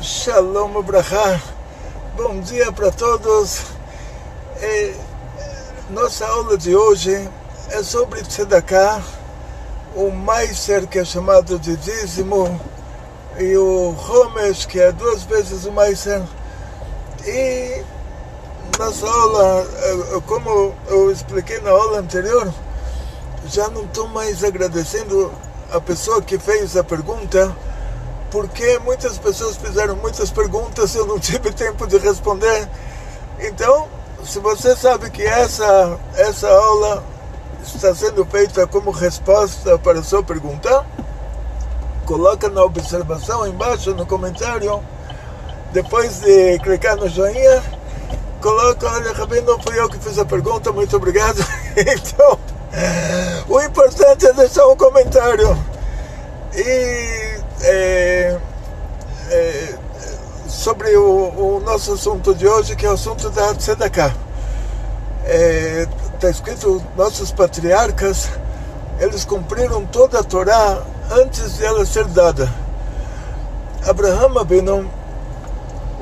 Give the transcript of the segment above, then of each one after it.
Shalom Ubrachá, bom dia para todos. Nossa aula de hoje é sobre Tzedakah, o Meiser, que é chamado de dízimo, e o Homesh, que é 2 vezes o Meiser. E nossa aula, como eu expliquei na aula anterior, já não estou mais agradecendo a pessoa que fez a pergunta, porque muitas pessoas fizeram muitas perguntas e eu não tive tempo de responder. Então, se você sabe que essa aula está sendo feita como resposta para a sua pergunta, coloca na observação embaixo no comentário, depois de clicar no joinha, coloca: olha, Rabino, fui eu que fiz a pergunta, muito obrigado. Então, o importante é deixar um comentário. E sobre o nosso assunto de hoje, que é o assunto da Tzedakah. Está escrito: nossos patriarcas, eles cumpriram toda a Torá antes de ela ser dada. Abraham Avinu,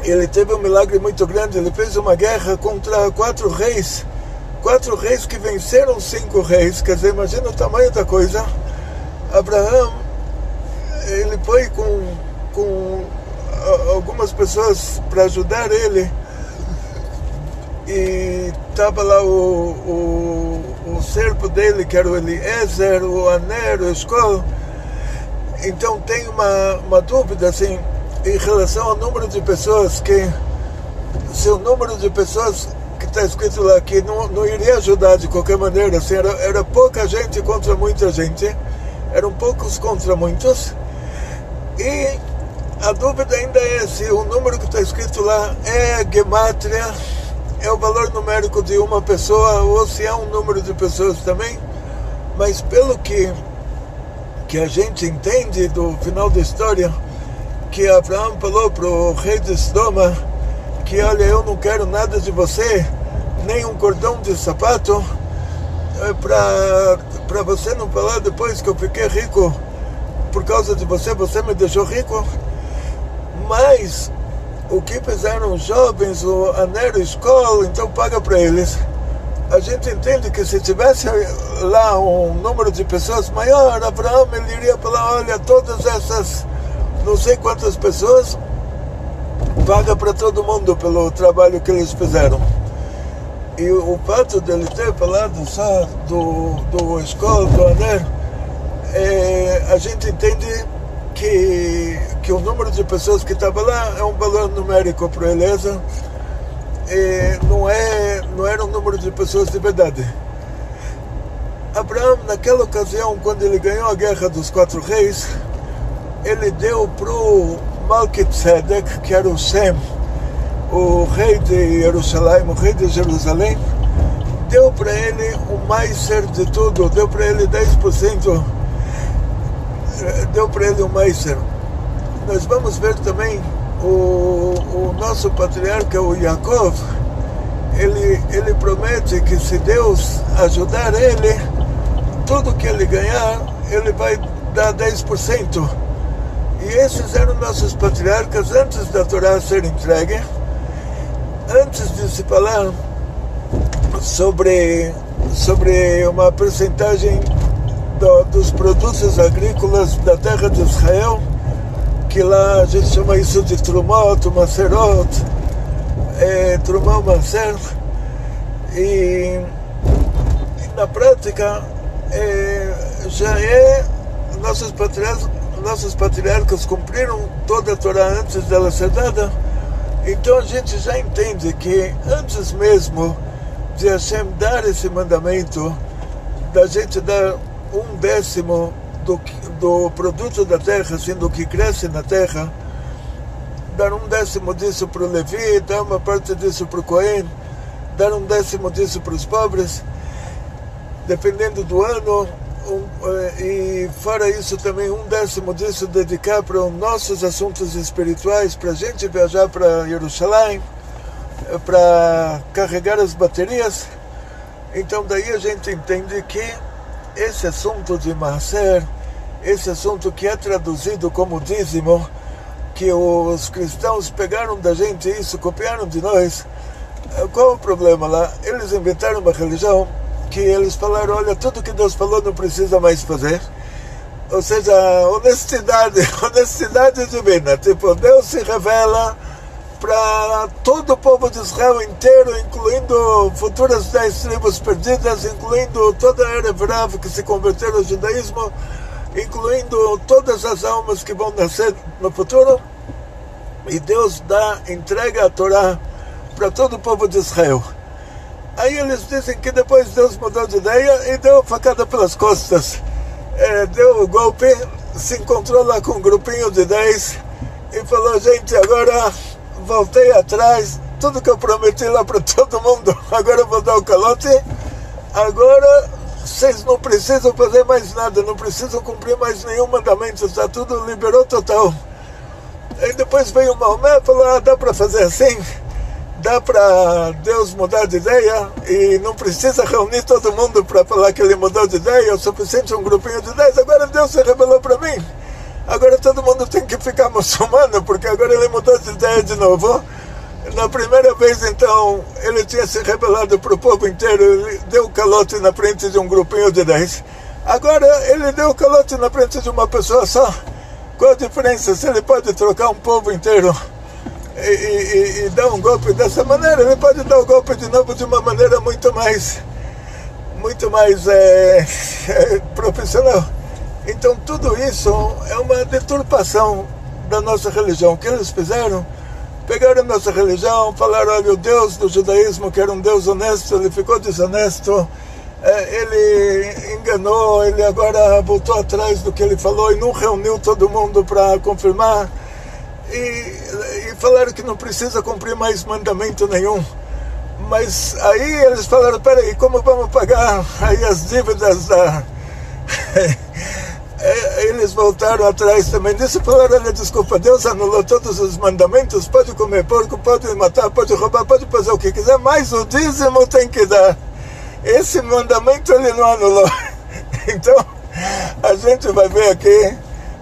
ele teve um milagre muito grande. Ele fez uma guerra contra 4 reis que venceram 5 reis. Quer dizer, imagina o tamanho da coisa. Abraham, ele foi com algumas pessoas para ajudar ele, e estava lá o servo dele, que era o Eliezer, o Aner, o Eshkol. Então tem uma dúvida assim, em relação ao número de pessoas, que se o número de pessoas que está escrito lá que não iria ajudar de qualquer maneira, assim, era pouca gente contra muita gente, eram poucos contra muitos. E a dúvida ainda é se o número que está escrito lá é Gemátria, é o valor numérico de uma pessoa, ou se é um número de pessoas também. Mas pelo que a gente entende do final da história, que Abraão falou para o rei de Sodoma que: olha, eu não quero nada de você, nem um cordão de sapato, para você não falar depois que eu fiquei rico por causa de você me deixou rico. Mas o que fizeram os jovens, o Aner, o Eshkol, então paga para eles. A gente entende que se tivesse lá um número de pessoas maior, Abraão, ele iria falar: olha, todas essas não sei quantas pessoas, paga para todo mundo pelo trabalho que eles fizeram. E o fato dele ter falado só do Eshkol, do Aner, a gente entende que o número de pessoas que estava lá é um valor numérico para Eliezer, não era um número de pessoas de verdade. Abraão, naquela ocasião, quando ele ganhou a guerra dos 4 reis, ele deu para o Malkitzedek, que era o Shem, o rei de Jerusalém, o rei de Jerusalém, deu para ele o Meiser de tudo, deu para ele 10%, deu para ele o Meiser. Nós vamos ver também o nosso patriarca, o Yaakov, ele promete que se Deus ajudar ele, tudo que ele ganhar, ele vai dar 10%. E esses eram nossos patriarcas antes da Torá ser entregue, antes de se falar sobre uma percentagem dos produtos agrícolas da terra de Israel, que lá a gente chama isso de Trumot, Maserot, Trumot, Maser. E na prática nossos patriarcas cumpriram toda a Torá antes dela ser dada. Então a gente já entende que antes mesmo de Hashem dar esse mandamento, da gente dar 1/10 do produto da terra, assim, do que cresce na terra, dar 1/10 disso para o Levi, dar uma parte disso para o Cohen, dar 1/10 disso para os pobres, dependendo do ano, e fora isso também 1/10 disso dedicar para os nossos assuntos espirituais, para a gente viajar para Jerusalém, para carregar as baterias. Então daí a gente entende que esse assunto de Maaser, esse assunto que é traduzido como dízimo, que os cristãos pegaram da gente isso, copiaram de nós. Qual o problema lá? Eles inventaram uma religião que eles falaram, olha, tudo que Deus falou não precisa mais fazer. Ou seja, honestidade divina. Tipo, Deus se revela para todo o povo de Israel inteiro, incluindo futuras 10 tribos perdidas, incluindo toda a Erev Rav que se converteram ao judaísmo, incluindo todas as almas que vão nascer no futuro. E Deus entrega a Torá para todo o povo de Israel. Aí eles dizem que depois Deus mudou de ideia e deu facada pelas costas. Deu o golpe, se encontrou lá com um grupinho de 10 e falou, gente, agora voltei atrás, tudo que eu prometi lá para todo mundo, agora eu vou dar o calote, agora vocês não precisam fazer mais nada, não precisam cumprir mais nenhum mandamento, está tudo, liberou total. Aí depois veio o Maomé e falou, dá para fazer assim, dá para Deus mudar de ideia e não precisa reunir todo mundo para falar que ele mudou de ideia, é o suficiente um grupinho de 10, agora Deus se revelou para mim. Agora todo mundo tem que ficar muçulmano, porque agora ele mudou de ideia de novo. Na primeira vez, então, ele tinha se revelado para o povo inteiro, ele deu calote na frente de um grupinho de 10. Agora ele deu calote na frente de uma pessoa só. Qual a diferença? Se ele pode trocar um povo inteiro e dar um golpe dessa maneira, ele pode dar o golpe de novo de uma maneira muito mais profissional. Então tudo isso é uma deturpação da nossa religião. O que eles fizeram? Pegaram a nossa religião, falaram, olha, o Deus do judaísmo, que era um Deus honesto, ele ficou desonesto, ele enganou, ele agora voltou atrás do que ele falou e não reuniu todo mundo para confirmar. E falaram que não precisa cumprir mais mandamento nenhum. Mas aí eles falaram, peraí, como vamos pagar aí as dívidas da... Eles voltaram atrás também disso e falaram, olha, desculpa, Deus anulou todos os mandamentos, pode comer porco, pode matar, pode roubar, pode fazer o que quiser, mas o dízimo tem que dar. Esse mandamento ele não anulou. Então, a gente vai ver aqui,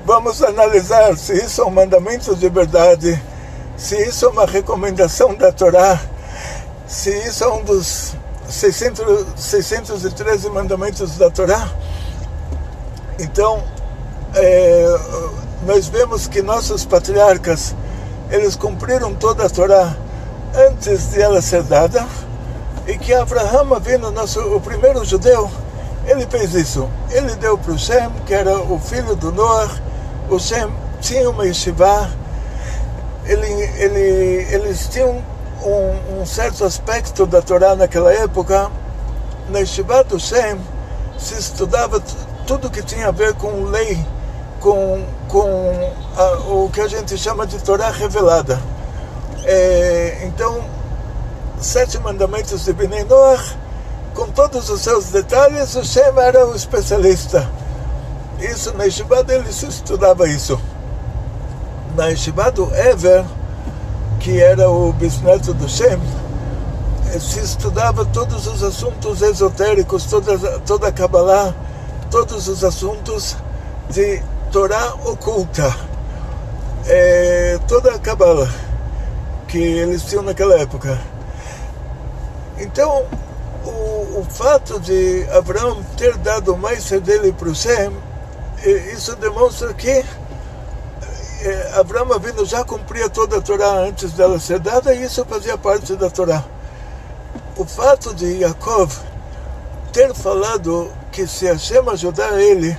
vamos analisar se isso é um mandamento de verdade, se isso é uma recomendação da Torá, se isso é um dos 613 mandamentos da Torá. Então, nós vemos que nossos patriarcas, eles cumpriram toda a Torá antes de ela ser dada, e que Abraham, vindo o primeiro judeu, ele fez isso. Ele deu para o Shem, que era o filho do Noah. O Shem tinha uma yeshiva, eles tinham um certo aspecto da Torá naquela época. Na yeshiva do Shem se estudava tudo que tinha a ver com lei, com o que a gente chama de Torá revelada. Então, 7 mandamentos de Bnei Noach, com todos os seus detalhes, o Shem era o especialista. Isso, na yeshiva dele se estudava isso. Na yeshiva do Ever, que era o bisneto do Shem, se estudava todos os assuntos esotéricos, toda a Kabbalah, todos os assuntos de Torá oculta, toda a Kabbalah que eles tinham naquela época. Então, o fato de Abraão ter dado o meiser dele para o Shem, isso demonstra que Abraão vindo já cumpria toda a Torá antes dela ser dada, e isso fazia parte da Torá. O fato de Yaakov ter falado que se Hashem ajudar ele,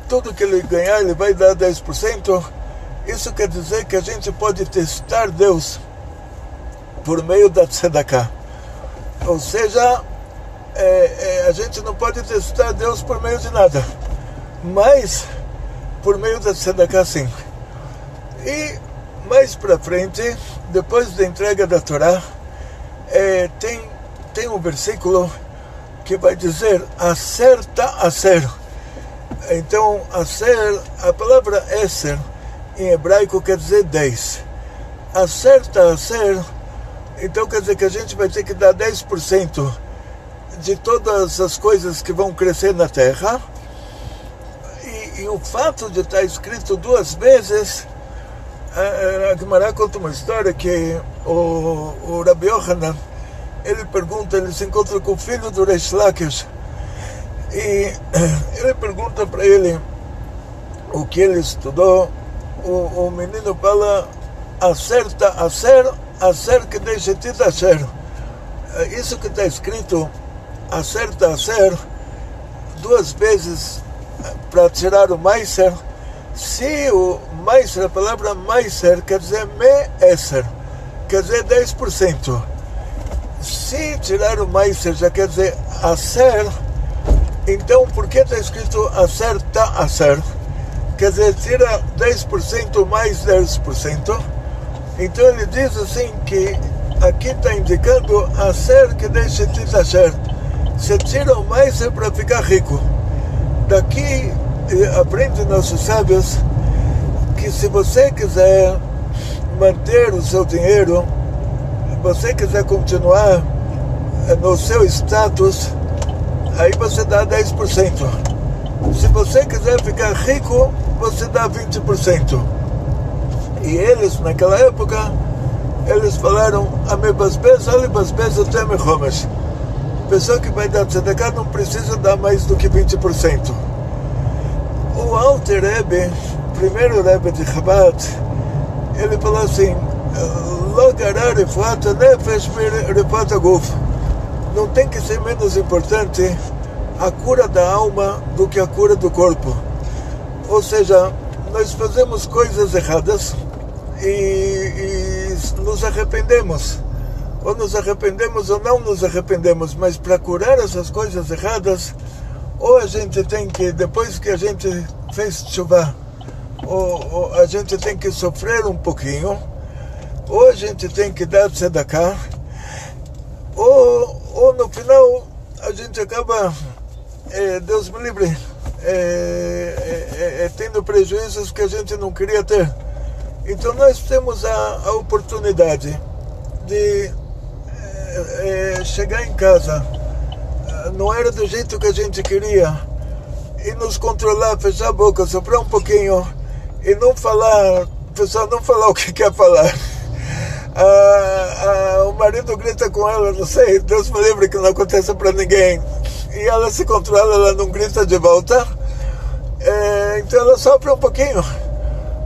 tudo que ele ganhar ele vai dar 10%, isso quer dizer que a gente pode testar Deus por meio da tzedakah. Ou seja, a gente não pode testar Deus por meio de nada, mas por meio da tzedakah sim. E mais para frente, depois da entrega da Torá, tem um versículo que vai dizer acerta a ser. Então, a palavra Eser em hebraico quer dizer 10. Acerta a ser, então quer dizer que a gente vai ter que dar 10% de todas as coisas que vão crescer na terra. E o fato de estar escrito 2 vezes, A Gemara conta uma história que o Rabbi Yochanan, ele pergunta, ele se encontra com o filho do Reish Lakish e ele pergunta para ele o que ele estudou. O menino fala: acerta, acer que deixa te asher. Isso que está escrito, acerta, acer, duas vezes para tirar o meiser. Se o meiser, a palavra meiser quer dizer me-esser, quer dizer 10%. Se tirar o meiser já quer dizer acer, então por que está escrito acerta, acer? Quer dizer, tira 10% mais 10%. Então ele diz assim que aqui está indicando acer que deixa de asher. Você tira o meiser para ficar rico. Daqui aprende nossos sábios que se você quiser manter o seu dinheiro, você quiser continuar no seu status, aí você dá 10%. Se você quiser ficar rico, você dá 20%. E eles, naquela época, eles falaram: a pessoa que vai dar tzedakah não precisa dar mais do que 20%. O Alter Rebbe, primeiro Rebbe de Chabad, ele falou assim: não tem que ser menos importante a cura da alma do que a cura do corpo. Ou seja, nós fazemos coisas erradas e nos arrependemos. Ou nos arrependemos ou não nos arrependemos, mas para curar essas coisas erradas, ou a gente tem que, depois que a gente fez tshuva, ou a gente tem que sofrer um pouquinho, ou a gente tem que dar tzedakah, ou no final a gente acaba, Deus me livre, tendo prejuízos que a gente não queria ter. Então nós temos a oportunidade de chegar em casa, não era do jeito que a gente queria, e nos controlar, fechar a boca, soprar um pouquinho e não falar, pessoal, não falar o que quer falar. O marido grita com ela, não sei, Deus me livre que não aconteça para ninguém, e ela se controla, ela não grita de volta, então ela sopra um pouquinho,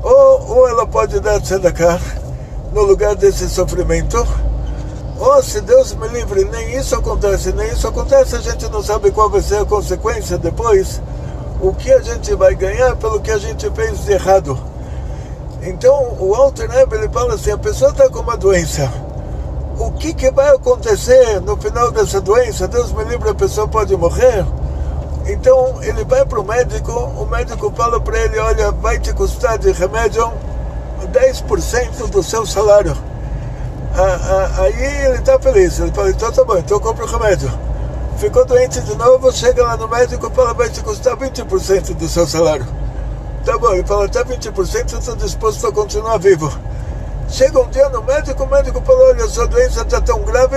ou ela pode dar tzedakah no lugar desse sofrimento, ou, se Deus me livre, nem isso acontece, a gente não sabe qual vai ser a consequência depois, o que a gente vai ganhar pelo que a gente fez de errado. Então o Alter Rebbe, ele fala assim: a pessoa está com uma doença, o que vai acontecer no final dessa doença? Deus me livre, a pessoa pode morrer. Então ele vai para o médico fala para ele: olha, vai te custar de remédio 10% do seu salário. Aí ele está feliz, ele fala: então tá bom, então eu compro o remédio. Ficou doente de novo, chega lá no médico e fala: vai te custar 20% do seu salário. Tá bom, ele fala: até 20% eu estou disposto a continuar vivo. Chega um dia no médico, o médico fala: olha, sua doença está tão grave,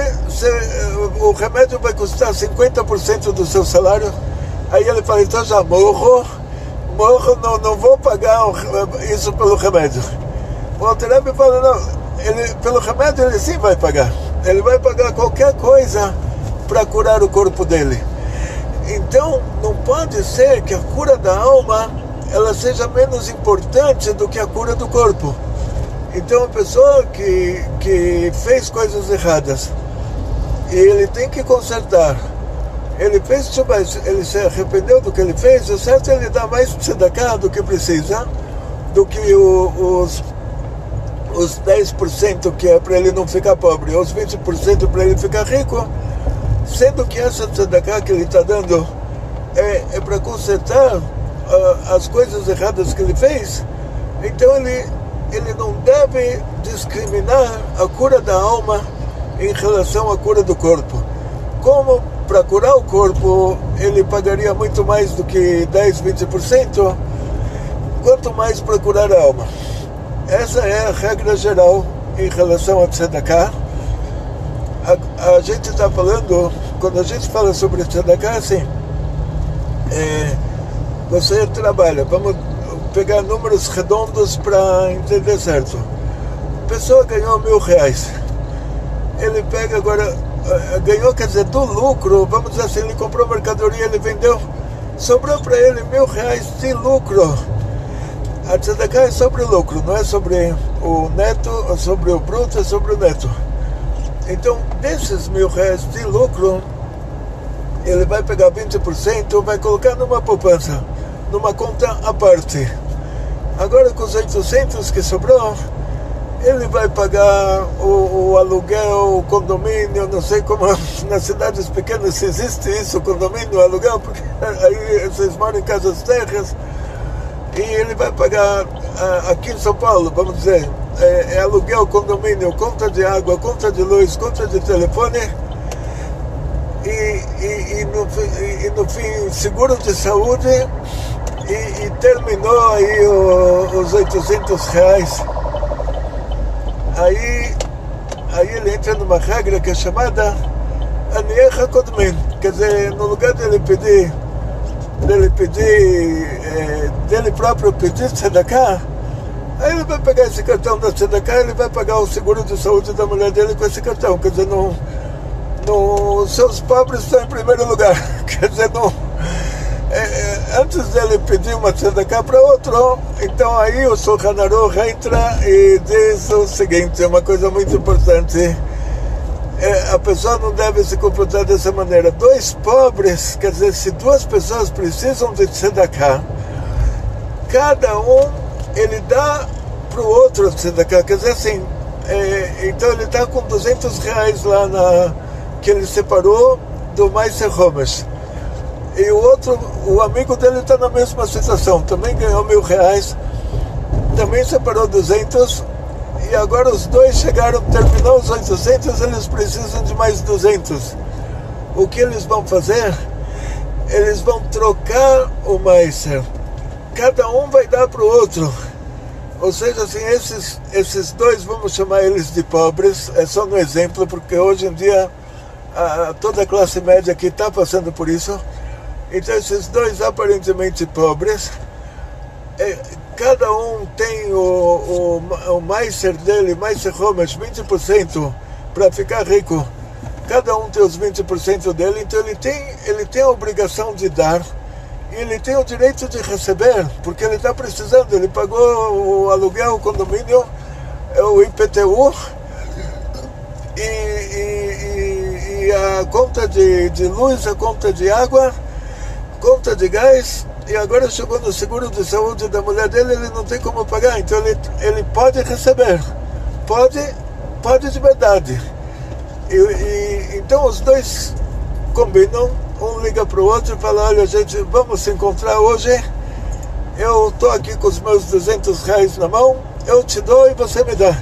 o remédio vai custar 50% do seu salário. Aí ele fala: então já morro, não vou pagar isso pelo remédio. O Alter Rebbe fala: não, pelo remédio ele sim vai pagar. Ele vai pagar qualquer coisa para curar o corpo dele. Então não pode ser que a cura da alma ela seja menos importante do que a cura do corpo. Então a pessoa que fez coisas erradas e ele tem que consertar, ele fez tshuva, ele se arrependeu do que ele fez, o certo é ele dar mais tzedakah do que precisa, do que os 10% que é para ele não ficar pobre, os 20% para ele ficar rico, sendo que essa tzedakah que ele está dando é para consertar as coisas erradas que ele fez. Então ele não deve discriminar a cura da alma em relação à cura do corpo. Como para curar o corpo ele pagaria muito mais do que 10, 20%, quanto mais para curar a alma. Essa é a regra geral em relação a tzedakah. A gente está falando, quando a gente fala sobre tzedakah, assim, você trabalha, vamos pegar números redondos para entender certo. A pessoa ganhou R$1.000. Ele pega agora, ganhou, quer dizer, do lucro, vamos dizer assim, ele comprou mercadoria, ele vendeu, sobrou para ele R$1.000 de lucro. A tzedakah é sobre o lucro, não é sobre o neto, é sobre o bruto, é sobre o neto. Então, desses R$1.000 de lucro, ele vai pegar 20%, vai colocar numa poupança, numa conta à parte. Agora, com os 800 que sobrou, ele vai pagar o aluguel, o condomínio, não sei como nas cidades pequenas se existe isso, condomínio, aluguel, porque aí vocês moram em casas terras, e ele vai pagar aqui em São Paulo, vamos dizer, aluguel, condomínio, conta de água, conta de luz, conta de telefone, e no fim, seguro de saúde, e terminou aí os R$800. Aí ele entra numa regra que é chamada Anieh HaKodmin, quer dizer, no lugar dele próprio pedir tzedakah, aí ele vai pegar esse cartão da tzedakah, ele vai pagar o seguro de saúde da mulher dele com esse cartão, quer dizer, os seus pobres estão em primeiro lugar, quer dizer, antes dele pedir uma tzedakah para outro, então aí o Shulchan Aruch entra e diz o seguinte, é uma coisa muito importante, a pessoa não deve se comportar dessa maneira. Dois pobres, quer dizer, se duas pessoas precisam de tzedakah, cada um, ele dá para o outro tzedakah, quer dizer assim, então ele está com R$200 lá que ele separou do Meiser Homesh. E o amigo dele está na mesma situação, também ganhou R$1.000, também separou 200, e agora os dois terminou os 800, eles precisam de mais 200. O que eles vão fazer? Eles vão trocar o Meiser, cada um vai dar para o outro, ou seja, assim, esses dois, vamos chamar eles de pobres, é só um exemplo, porque hoje em dia toda a classe média aqui está passando por isso. Então esses dois aparentemente pobres, cada um tem o Meiser dele, Meiser Homesh, 20% para ficar rico. Cada um tem os 20% dele, então ele tem a obrigação de dar, e ele tem o direito de receber, porque ele está precisando, ele pagou o aluguel, o condomínio, o IPTU, e a conta de luz, a conta de água, conta de gás, e agora chegou no seguro de saúde da mulher dele, ele não tem como pagar, então ele pode receber, pode de verdade. Então os dois combinam, um liga para o outro e fala, olha gente, vamos se encontrar hoje, eu estou aqui com os meus R$200 na mão, eu te dou e você me dá.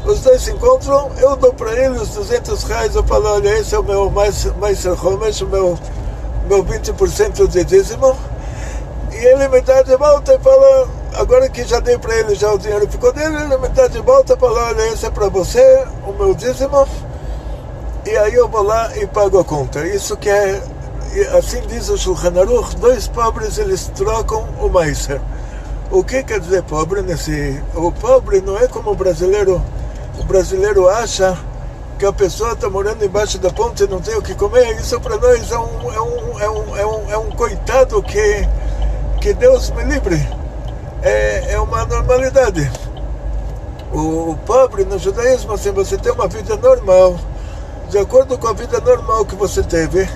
Os dois se encontram, eu dou para ele os R$200, eu falo, olha, esse é o meu Meiser Homesh, o meu 20% de dízimo, e ele me dá de volta e fala, agora que já dei para ele, já o dinheiro ficou dele, ele me dá de volta e fala, olha, esse é para você, o meu dízimo, e aí eu vou lá e pago a conta. Isso que é, assim diz o Shulchan Aruch, dois pobres eles trocam o Meiser. O que quer dizer pobre o pobre não é como o brasileiro acha que a pessoa está morando embaixo da ponte e não tem o que comer. Isso para nós é um coitado que Deus me livre, é uma normalidade. O pobre no judaísmo, assim, você tem uma vida normal, de acordo com a vida normal que você teve,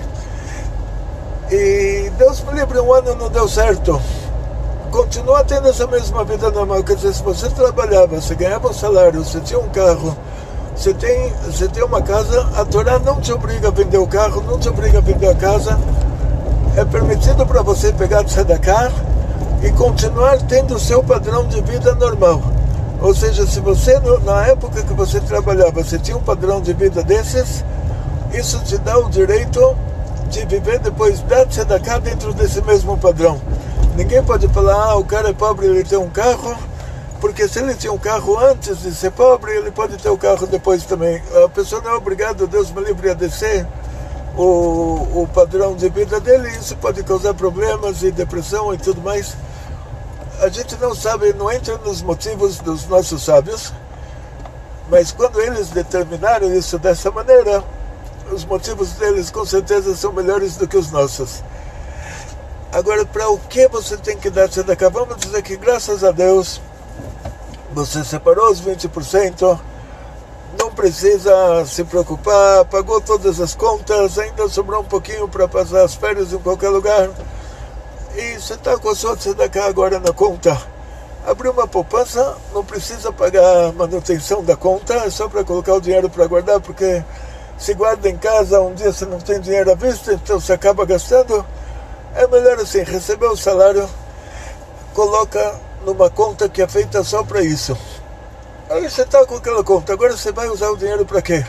e Deus me livre, um ano não deu certo, continua tendo essa mesma vida normal, quer dizer, se você trabalhava, você ganhava um salário, você tinha um carro, você tem uma casa, a Torá não te obriga a vender o carro, não te obriga a vender a casa, é permitido para você pegar tzedakah e continuar tendo o seu padrão de vida normal. Ou seja, se você, na época que você trabalhava, você tinha um padrão de vida desses, isso te dá o direito de viver depois da tzedakah dentro desse mesmo padrão. Ninguém pode falar, o cara é pobre, ele tem um carro, porque se ele tinha um carro antes de ser pobre, ele pode ter o carro depois também. A pessoa não é obrigada, Deus me livre, a descer o padrão de vida dele, isso pode causar problemas e depressão e tudo mais. a gente não sabe, não entra nos motivos dos nossos sábios, mas quando eles determinaram isso dessa maneira, os motivos deles com certeza são melhores do que os nossos. Agora, para o que você tem que dar tzedakah? Vamos dizer que, graças a Deus, você separou os 20%, não precisa se preocupar, pagou todas as contas, ainda sobrou um pouquinho para passar as férias em qualquer lugar, e você está com a sua tzedakah agora na conta. Abriu uma poupança, não precisa pagar a manutenção da conta, é só para colocar o dinheiro para guardar, porque se guarda em casa, um dia você não tem dinheiro à vista, então você acaba gastando. É melhor assim, receber o salário, coloca numa conta que é feita só para isso. Aí você está com aquela conta, agora você vai usar o dinheiro para quê?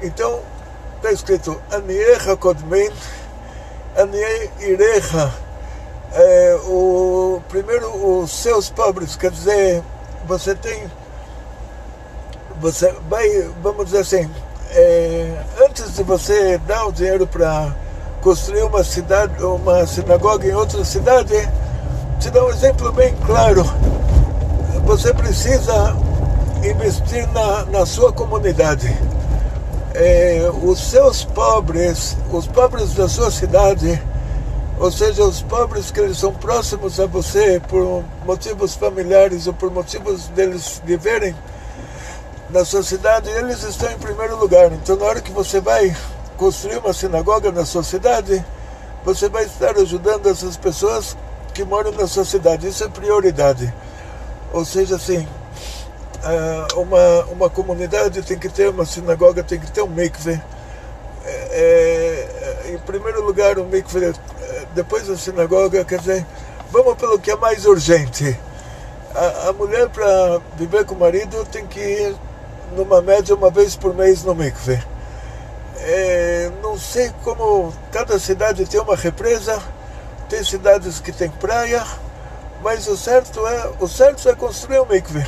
Então, está escrito, Aniecha Kodmin, Anie Irecha. Primeiro, os seus pobres, quer dizer, você vai, vamos dizer assim, antes de você dar o dinheiro para construir uma sinagoga em outra cidade, te dá um exemplo bem claro. Você precisa investir na sua comunidade. Os seus pobres, os pobres da sua cidade, ou seja, os pobres que eles são próximos a você por motivos familiares ou por motivos deles viverem na sua cidade, eles estão em primeiro lugar. Então, na hora que você vai construir uma sinagoga na sua cidade, você vai estar ajudando essas pessoas que moram na sua cidade. Isso é prioridade. Ou seja, assim, uma comunidade tem que ter uma sinagoga, tem que ter um mikveh. Em primeiro lugar, um mikveh, depois a sinagoga. Quer dizer, vamos pelo que é mais urgente. A mulher, para viver com o marido, tem que ir numa média uma vez por mês no mikveh. Não sei como cada cidade tem uma represa, tem cidades que tem praia, mas o certo é construir um mikveh.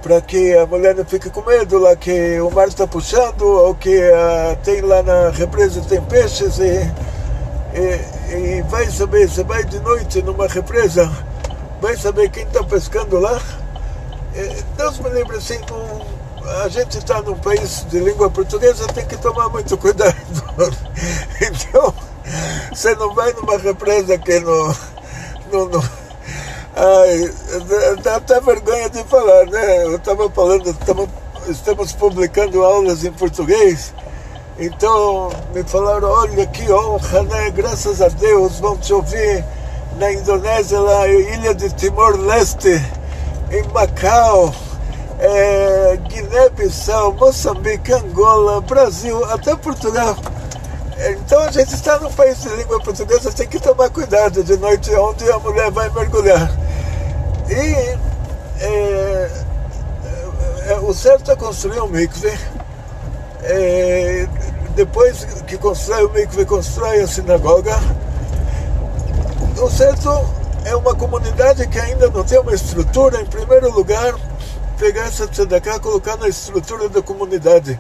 Para que a mulher não fique com medo lá que o mar está puxando, ou que tem lá na represa tem peixes, e vai saber, você vai de noite numa represa, vai saber quem está pescando lá. Deus me livre, assim, a gente está num país de língua portuguesa, tem que tomar muito cuidado. Então, você não vai numa represa que dá até vergonha de falar, né? Eu estava falando, estamos publicando aulas em português, então me falaram, olha que honra, né? Graças a Deus, vão te ouvir na Indonésia, lá Ilha de Timor-Leste, em Macau, Guiné-Bissau, Moçambique, Angola, Brasil, até Portugal. Então a gente está num país de língua portuguesa, tem que tomar cuidado de noite onde a mulher vai mergulhar. E o certo é construir um mikveh. Depois que constrói o mikveh, constrói a sinagoga. O certo é uma comunidade que ainda não tem uma estrutura. Em primeiro lugar, pegar essa tzedakah, colocar na estrutura da comunidade.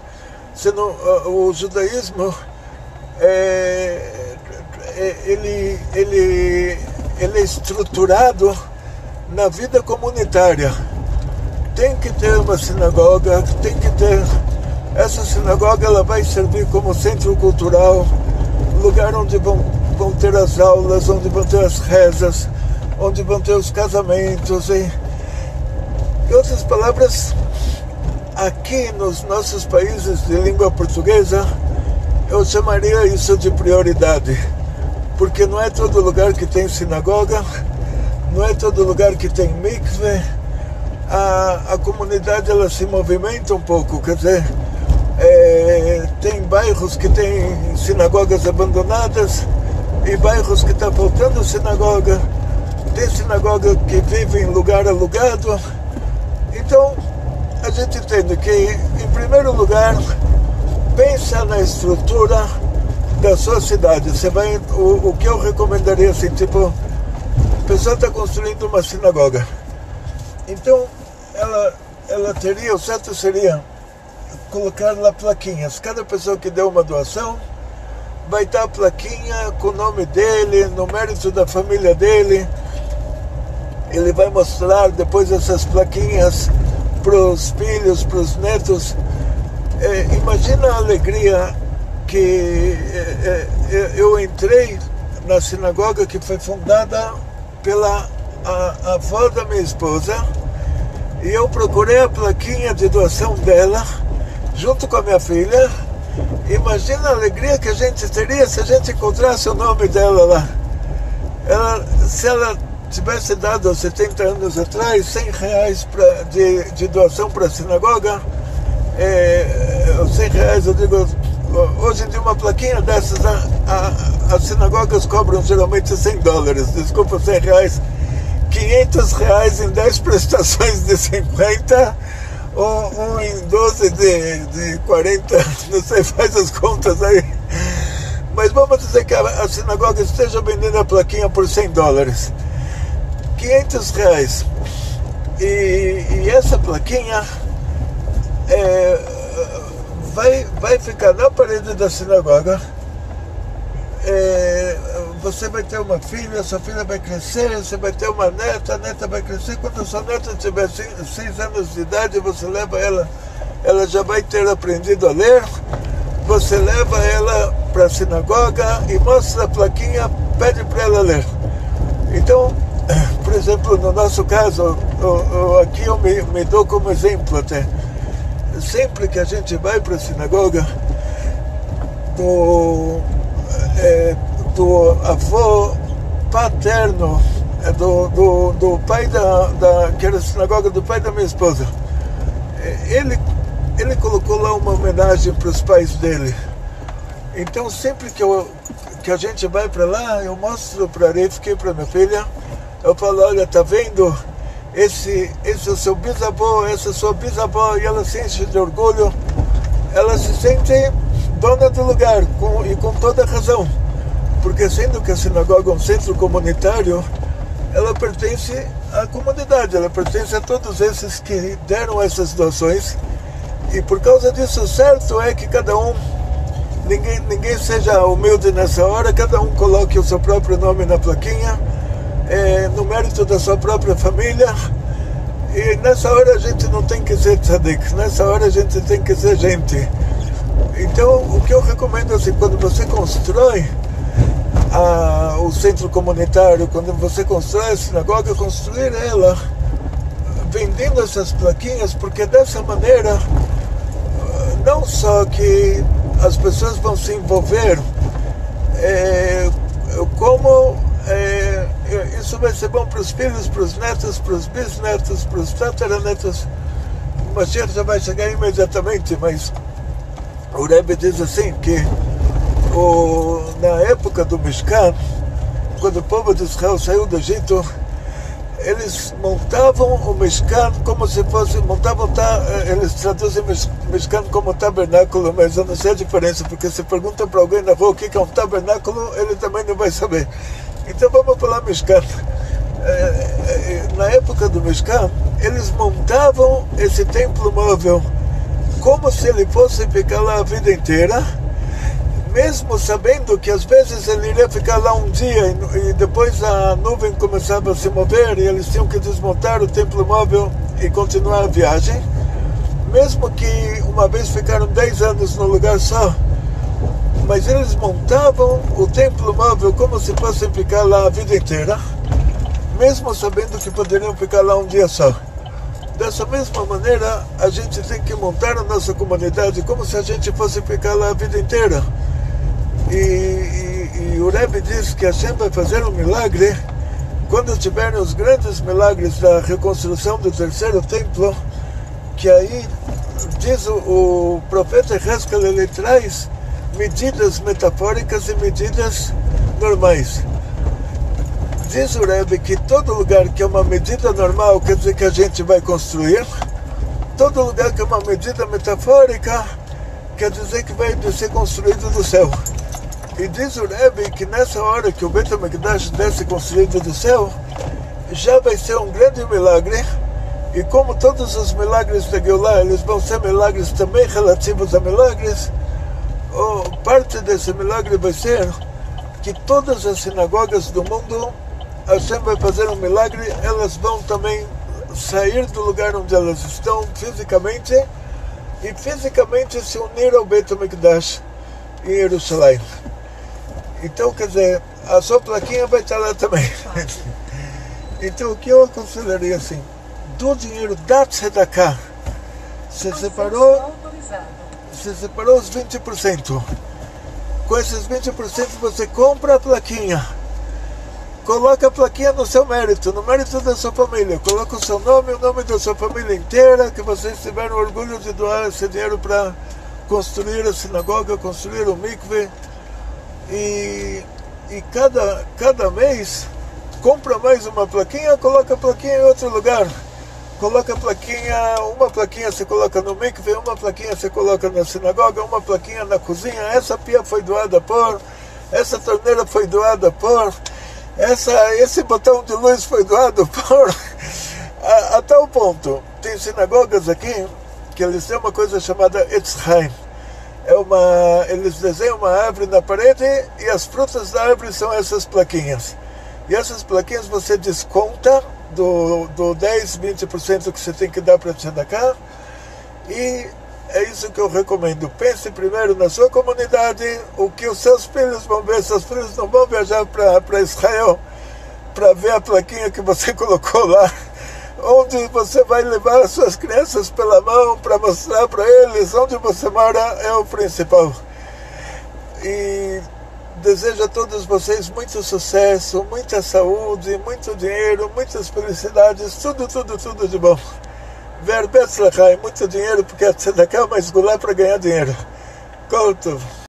O judaísmo ele é estruturado na vida comunitária. Tem que ter uma sinagoga, tem que ter. Essa sinagoga, ela vai servir como centro cultural, lugar onde vão ter as aulas, onde vão ter as rezas, onde vão ter os casamentos. Em outras palavras, aqui nos nossos países de língua portuguesa, eu chamaria isso de prioridade, porque não é todo lugar que tem sinagoga, não é todo lugar que tem mikveh. A comunidade, ela se movimenta um pouco, quer dizer, tem bairros que tem sinagogas abandonadas e bairros que está faltando sinagoga, tem sinagoga que vive em lugar alugado. Então a gente entende que, em primeiro lugar, pensa na estrutura da sua cidade. O que eu recomendaria, assim, tipo, a pessoa está construindo uma sinagoga, então ela teria, o certo seria colocar lá plaquinhas. Cada pessoa que deu uma doação vai estar a plaquinha com o nome dele, no mérito da família dele. Ele vai mostrar depois essas plaquinhas para os filhos, para os netos. Imagina a alegria que eu entrei na sinagoga que foi fundada pela avó da minha esposa, e eu procurei a plaquinha de doação dela junto com a minha filha. Imagina a alegria que a gente teria se a gente encontrasse o nome dela lá. Se ela tivesse dado há 70 anos atrás R$100 de doação para a sinagoga, R$100, eu digo, hoje em dia uma plaquinha dessas, as sinagogas cobram geralmente $100, desculpa, R$100, R$500 em 10 prestações de 50, ou em 12 de 40, não sei, faz as contas aí. Mas vamos dizer que a sinagoga esteja vendendo a plaquinha por $100, R$500, e essa plaquinha vai ficar na parede da sinagoga. Você vai ter uma filha, sua filha vai crescer, você vai ter uma neta, a neta vai crescer. Quando a sua neta tiver 6 anos de idade, você leva ela já vai ter aprendido a ler, você leva ela para a sinagoga e mostra a plaquinha, pede para ela ler. Então, por exemplo, no nosso caso, aqui eu me dou como exemplo até. Sempre que a gente vai para a sinagoga, do avô paterno, do pai que era a sinagoga do pai da minha esposa, ele colocou lá uma homenagem para os pais dele. Então sempre que a gente vai para lá, eu mostro para a Rivka e para minha filha, eu falo, olha, tá vendo? Esse é o seu bisavô, essa é a sua bisavó, e ela se enche de orgulho, ela se sente dona do lugar, e com toda razão, porque sendo que a sinagoga é um centro comunitário, ela pertence à comunidade, ela pertence a todos esses que deram essas doações, e por causa disso, o certo é que cada um, ninguém seja humilde nessa hora, cada um coloque o seu próprio nome na plaquinha, no mérito da sua própria família. E nessa hora a gente não tem que ser tzadik, nessa hora a gente tem que ser gente. Então o que eu recomendo é assim, quando você constrói o centro comunitário, quando você constrói a sinagoga, construir ela vendendo essas plaquinhas, porque dessa maneira não só que as pessoas vão se envolver, como isso vai ser bom para os filhos, para os netos, para os bisnetos, para os tataranetos. O Mashiach já vai chegar imediatamente, mas o Rebbe diz assim que na época do Mishkan, quando o povo de Israel saiu do Egito, eles montavam o Mishkan como se fosse, eles traduzem Mishkan como tabernáculo, mas eu não sei a diferença, porque se pergunta para alguém na rua o que é um tabernáculo, ele também não vai saber. Então vamos falar Mishkan. Na época do Mishkan, eles montavam esse templo móvel como se ele fosse ficar lá a vida inteira, mesmo sabendo que às vezes ele iria ficar lá um dia e depois a nuvem começava a se mover e eles tinham que desmontar o templo móvel e continuar a viagem. Mesmo que uma vez ficaram 10 anos no lugar só, mas eles montavam o templo móvel como se fossem ficar lá a vida inteira, mesmo sabendo que poderiam ficar lá um dia só. Dessa mesma maneira, a gente tem que montar a nossa comunidade como se a gente fosse ficar lá a vida inteira. E o Rebbe diz que Hashem vai fazer um milagre quando tiverem os grandes milagres da reconstrução do terceiro templo, que aí, diz o profeta Hezkel, ele traz medidas metafóricas e medidas normais. Diz o Rebbe que todo lugar que é uma medida normal quer dizer que a gente vai construir, todo lugar que é uma medida metafórica quer dizer que vai ser construído do céu. E diz o Rebbe que nessa hora que o Beit HaMikdash desce construído do céu, já vai ser um grande milagre, e como todos os milagres da Geulah, eles vão ser milagres também relativos a milagres, Parte desse milagre vai ser que todas as sinagogas do mundo, Hashem vai fazer um milagre, elas vão também sair do lugar onde elas estão fisicamente e fisicamente se unir ao Beit HaMikdash em Jerusalém. Então, quer dizer, a sua plaquinha vai estar lá também. Então, o que eu aconselharia assim, do dinheiro da tzedakah, você separou os 20%. Com esses 20% você compra a plaquinha. Coloca a plaquinha no seu mérito, no mérito da sua família. Coloca o seu nome, o nome da sua família inteira, que vocês tiveram orgulho de doar esse dinheiro para construir a sinagoga, construir o mikve. E cada mês compra mais uma plaquinha, coloca a plaquinha em outro lugar. Coloca a plaquinha, uma plaquinha você coloca no mikve, uma plaquinha você coloca na sinagoga, uma plaquinha na cozinha. Essa pia foi doada por, essa torneira foi doada por, esse botão de luz foi doado por... A tal ponto, tem sinagogas aqui que eles têm uma coisa chamada Etz Chaim. Eles desenham uma árvore na parede e as frutas da árvore são essas plaquinhas. E essas plaquinhas você desconta do 10, 20% que você tem que dar para tzedakah. E é isso que eu recomendo. Pense primeiro na sua comunidade, o que os seus filhos vão ver. Seus filhos não vão viajar para Israel para ver a plaquinha que você colocou lá, onde você vai levar as suas crianças pela mão para mostrar para eles onde você mora é o principal. E desejo a todos vocês muito sucesso, muita saúde, muito dinheiro, muitas felicidades, tudo de bom. Ver Betzlachai, muito dinheiro, porque a tzedakah é uma esgulá para ganhar dinheiro. Kol tov.